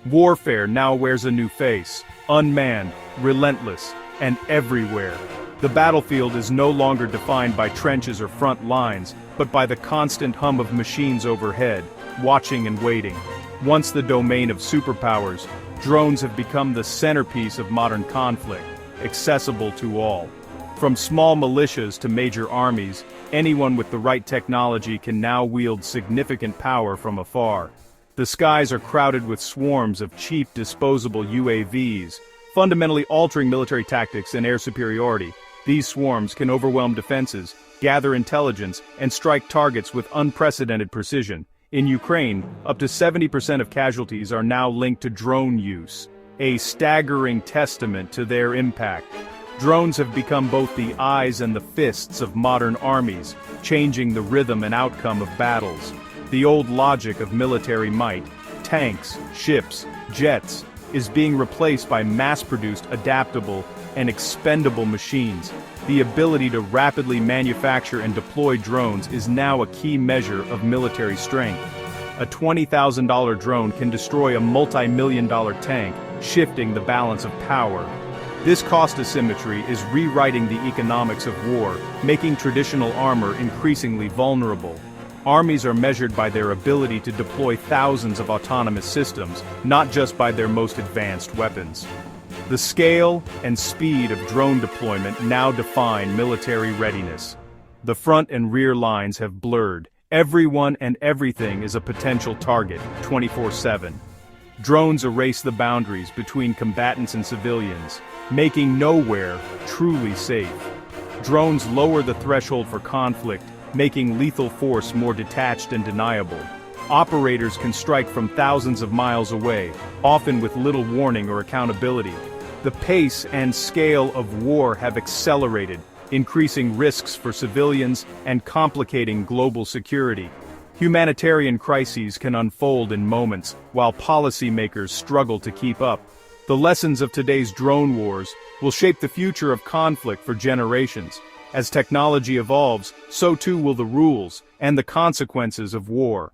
Warfare now wears a new face, unmanned, relentless, and everywhere. The battlefield is no longer defined by trenches or front lines, but by the constant hum of machines overhead, watching and waiting. Once the domain of superpowers, drones have become the centerpiece of modern conflict, accessible to all. From small militias to major armies, anyone with the right technology can now wield significant power from afar. The skies are crowded with swarms of cheap disposable UAVs, fundamentally altering military tactics and air superiority. These swarms can overwhelm defenses, gather intelligence, and strike targets with unprecedented precision. In Ukraine, up to 70% of casualties are now linked to drone use, a staggering testament to their impact. Drones have become both the eyes and the fists of modern armies, changing the rhythm and outcome of battles. The old logic of military might, tanks, ships, jets, is being replaced by mass-produced, adaptable, and expendable machines. The ability to rapidly manufacture and deploy drones is now a key measure of military strength. A $20,000 drone can destroy a multi-million-dollar tank, shifting the balance of power. This cost asymmetry is rewriting the economics of war, making traditional armor increasingly vulnerable. Armies are measured by their ability to deploy thousands of autonomous systems, not just by their most advanced weapons. The scale and speed of drone deployment now define military readiness. The front and rear lines have blurred. Everyone and everything is a potential target, 24/7. Drones erase the boundaries between combatants and civilians, making nowhere truly safe. Drones lower the threshold for conflict, making lethal force more detached and deniable. Operators can strike from thousands of miles away, often with little warning or accountability. The pace and scale of war have accelerated, increasing risks for civilians and complicating global security. Humanitarian crises can unfold in moments, while policymakers struggle to keep up. The lessons of today's drone wars will shape the future of conflict for generations. As technology evolves, so too will the rules and the consequences of war.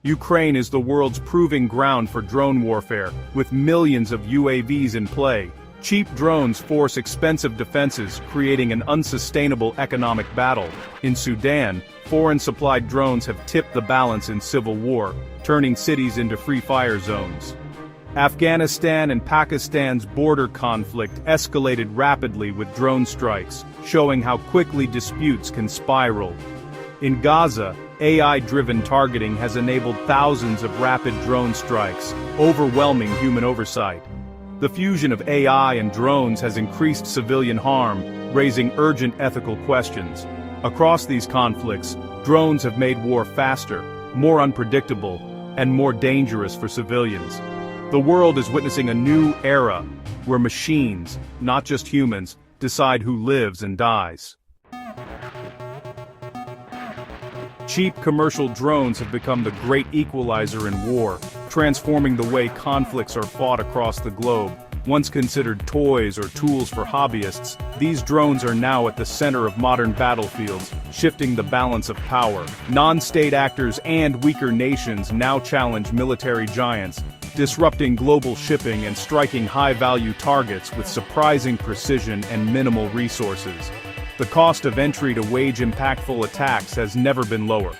Ukraine is the world's proving ground for drone warfare, with millions of UAVs in play. Cheap drones force expensive defenses, creating an unsustainable economic battle. In Sudan, foreign-supplied drones have tipped the balance in civil war, turning cities into free fire zones. Afghanistan and Pakistan's border conflict escalated rapidly with drone strikes, showing how quickly disputes can spiral. In Gaza, AI-driven targeting has enabled thousands of rapid drone strikes, overwhelming human oversight. The fusion of AI and drones has increased civilian harm, raising urgent ethical questions. Across these conflicts, drones have made war faster, more unpredictable, and more dangerous for civilians. The world is witnessing a new era, where machines, not just humans, decide who lives and dies. Cheap commercial drones have become the great equalizer in war, transforming the way conflicts are fought across the globe. Once considered toys or tools for hobbyists, these drones are now at the center of modern battlefields, shifting the balance of power. Non-state actors and weaker nations now challenge military giants, disrupting global shipping and striking high-value targets with surprising precision and minimal resources. The cost of entry to wage impactful attacks has never been lower.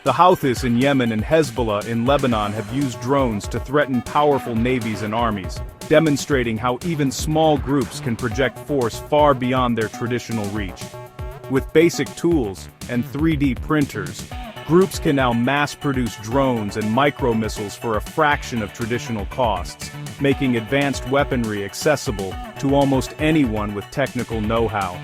The Houthis in Yemen and Hezbollah in Lebanon have used drones to threaten powerful navies and armies, demonstrating how even small groups can project force far beyond their traditional reach. With basic tools and 3D printers, groups can now mass-produce drones and micro-missiles for a fraction of traditional costs, making advanced weaponry accessible to almost anyone with technical know-how.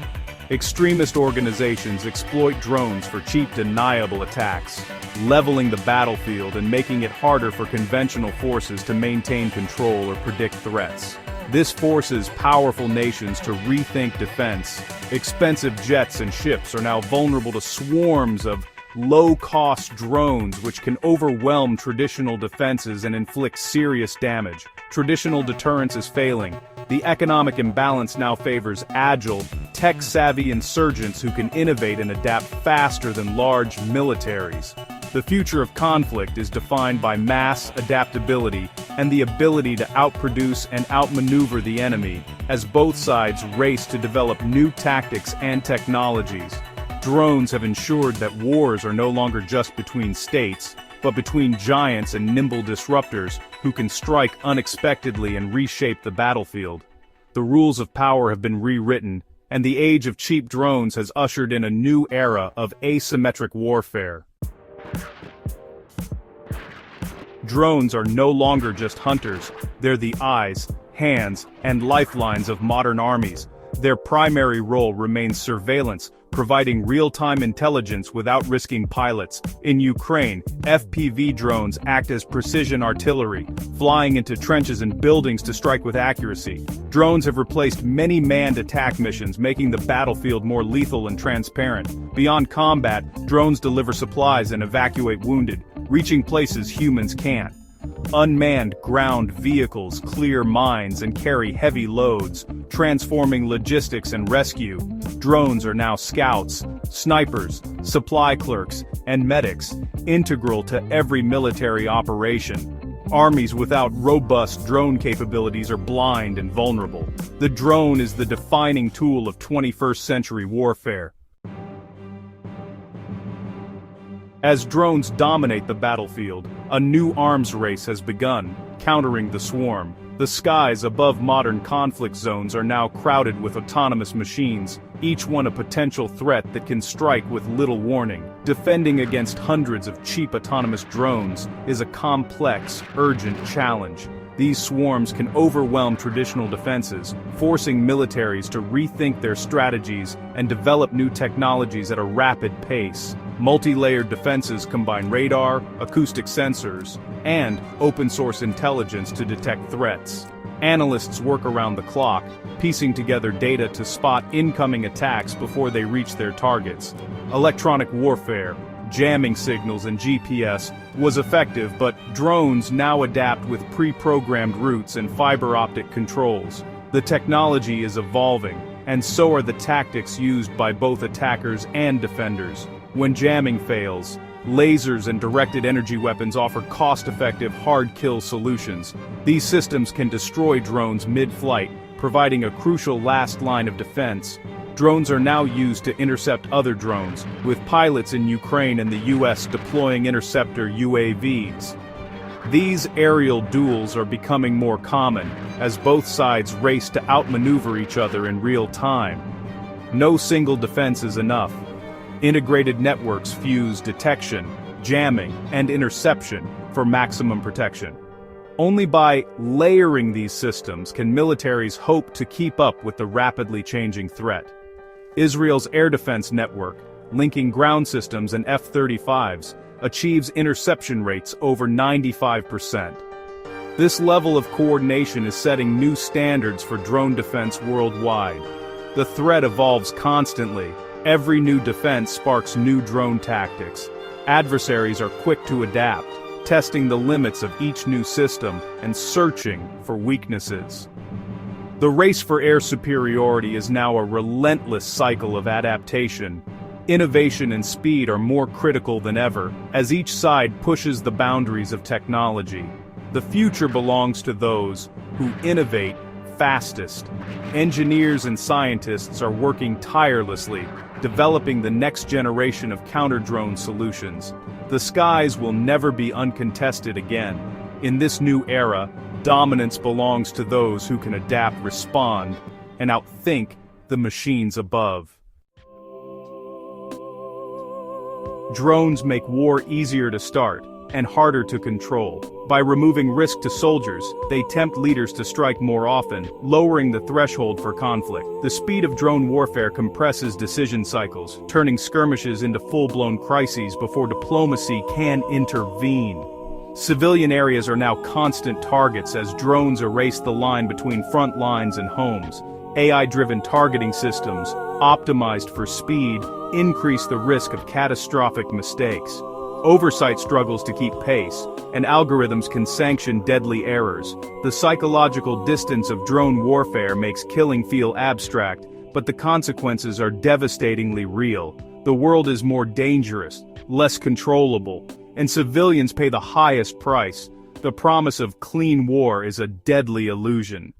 Extremist organizations exploit drones for cheap, deniable attacks, leveling the battlefield and making it harder for conventional forces to maintain control or predict threats. This forces powerful nations to rethink defense. Expensive jets and ships are now vulnerable to swarms of low-cost drones which can overwhelm traditional defenses and inflict serious damage. Traditional deterrence is failing. The economic imbalance now favors agile, tech-savvy insurgents who can innovate and adapt faster than large militaries. The future of conflict is defined by mass adaptability and the ability to outproduce and outmaneuver the enemy, as both sides race to develop new tactics and technologies. Drones have ensured that wars are no longer just between states, but between giants and nimble disruptors who can strike unexpectedly and reshape the battlefield. The rules of power have been rewritten, and the age of cheap drones has ushered in a new era of asymmetric warfare. Drones are no longer just hunters, they're the eyes, hands, and lifelines of modern armies. Their primary role remains surveillance, providing real-time intelligence without risking pilots. In Ukraine, FPV drones act as precision artillery, flying into trenches and buildings to strike with accuracy. Drones have replaced many manned attack missions, making the battlefield more lethal and transparent. Beyond combat, drones deliver supplies and evacuate wounded, reaching places humans can't. Unmanned ground vehicles clear mines and carry heavy loads, transforming logistics and rescue. Drones are now scouts, snipers, supply clerks, and medics, integral to every military operation. Armies without robust drone capabilities are blind and vulnerable. The drone is the defining tool of 21st century warfare. As drones dominate the battlefield, a new arms race has begun, countering the swarm. The skies above modern conflict zones are now crowded with autonomous machines, each one a potential threat that can strike with little warning. Defending against hundreds of cheap autonomous drones is a complex, urgent challenge. These swarms can overwhelm traditional defenses, forcing militaries to rethink their strategies and develop new technologies at a rapid pace. Multi-layered defenses combine radar, acoustic sensors, and open-source intelligence to detect threats. Analysts work around the clock, piecing together data to spot incoming attacks before they reach their targets. Electronic warfare, jamming signals and GPS was effective, but drones now adapt with pre-programmed routes and fiber-optic controls. The technology is evolving, and so are the tactics used by both attackers and defenders. When jamming fails, lasers and directed energy weapons offer cost-effective hard-kill solutions. These systems can destroy drones mid-flight, providing a crucial last line of defense. Drones are now used to intercept other drones, with pilots in Ukraine and the US deploying interceptor UAVs. These aerial duels are becoming more common, as both sides race to outmaneuver each other in real time. No single defense is enough. Integrated networks fuse detection, jamming, and interception for maximum protection. Only by layering these systems can militaries hope to keep up with the rapidly changing threat. Israel's air defense network, linking ground systems and F-35s, achieves interception rates over 95%. This level of coordination is setting new standards for drone defense worldwide. The threat evolves constantly. Every new defense sparks new drone tactics. Adversaries are quick to adapt, testing the limits of each new system and searching for weaknesses. The race for air superiority is now a relentless cycle of adaptation. Innovation and speed are more critical than ever, as each side pushes the boundaries of technology. The future belongs to those who innovate fastest. Engineers and scientists are working tirelessly, developing the next generation of counter-drone solutions. The skies will never be uncontested again. In this new era, dominance belongs to those who can adapt, respond, and outthink the machines above. Drones make war easier to start and harder to control. By removing risk to soldiers, they tempt leaders to strike more often, lowering the threshold for conflict. The speed of drone warfare compresses decision cycles, turning skirmishes into full-blown crises before diplomacy can intervene. Civilian areas are now constant targets as drones erase the line between front lines and homes. AI-driven targeting systems, optimized for speed, increase the risk of catastrophic mistakes. Oversight struggles to keep pace, and algorithms can sanction deadly errors. The psychological distance of drone warfare makes killing feel abstract, but the consequences are devastatingly real. The world is more dangerous, less controllable, and civilians pay the highest price. The promise of clean war is a deadly illusion.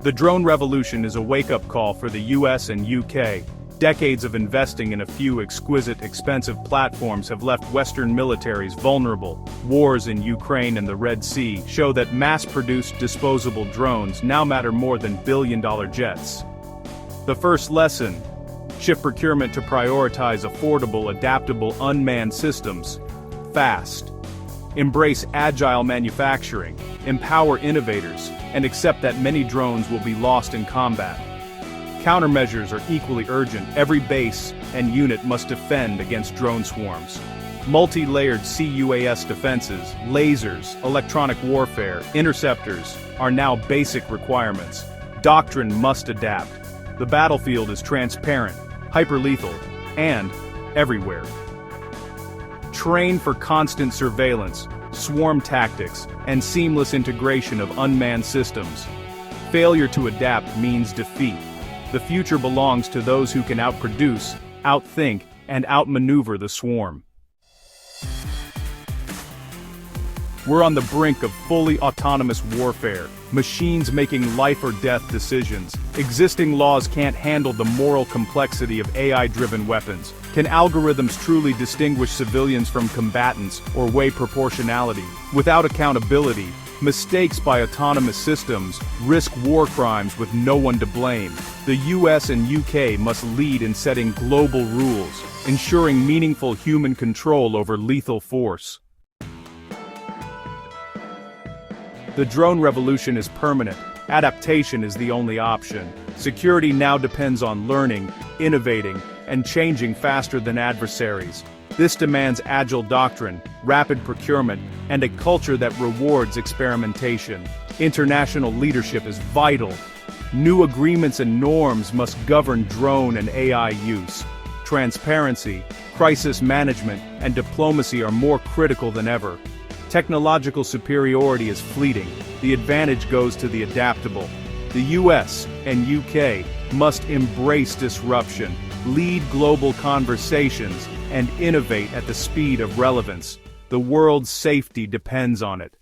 The drone revolution is a wake-up call for the US and UK. Decades of investing in a few exquisite, expensive platforms have left Western militaries vulnerable. Wars in Ukraine and the Red Sea show that mass-produced disposable drones now matter more than billion-dollar jets. The first lesson: shift procurement to prioritize affordable, adaptable, unmanned systems. Fast. Embrace agile manufacturing, empower innovators, and accept that many drones will be lost in combat. Countermeasures are equally urgent. Every base and unit must defend against drone swarms. Multi-layered CUAS defenses, lasers, electronic warfare, interceptors are now basic requirements. Doctrine must adapt. The battlefield is transparent, hyperlethal, and everywhere. Train for constant surveillance, swarm tactics, and seamless integration of unmanned systems. Failure to adapt means defeat. The future belongs to those who can outproduce, outthink, and outmaneuver the swarm. We're on the brink of fully autonomous warfare, machines making life or death decisions. Existing laws can't handle the moral complexity of AI-driven weapons. Can algorithms truly distinguish civilians from combatants or weigh proportionality? Without accountability, mistakes by autonomous systems risk war crimes with no one to blame. The US and UK must lead in setting global rules, ensuring meaningful human control over lethal force. The drone revolution is permanent. Adaptation is the only option. Security now depends on learning, innovating, and changing faster than adversaries. This demands agile doctrine, rapid procurement, and a culture that rewards experimentation. International leadership is vital. New agreements and norms must govern drone and AI use. Transparency, crisis management, and diplomacy are more critical than ever. Technological superiority is fleeting. The advantage goes to the adaptable. The US and UK must embrace disruption, lead global conversations, and innovate at the speed of relevance. The world's safety depends on it.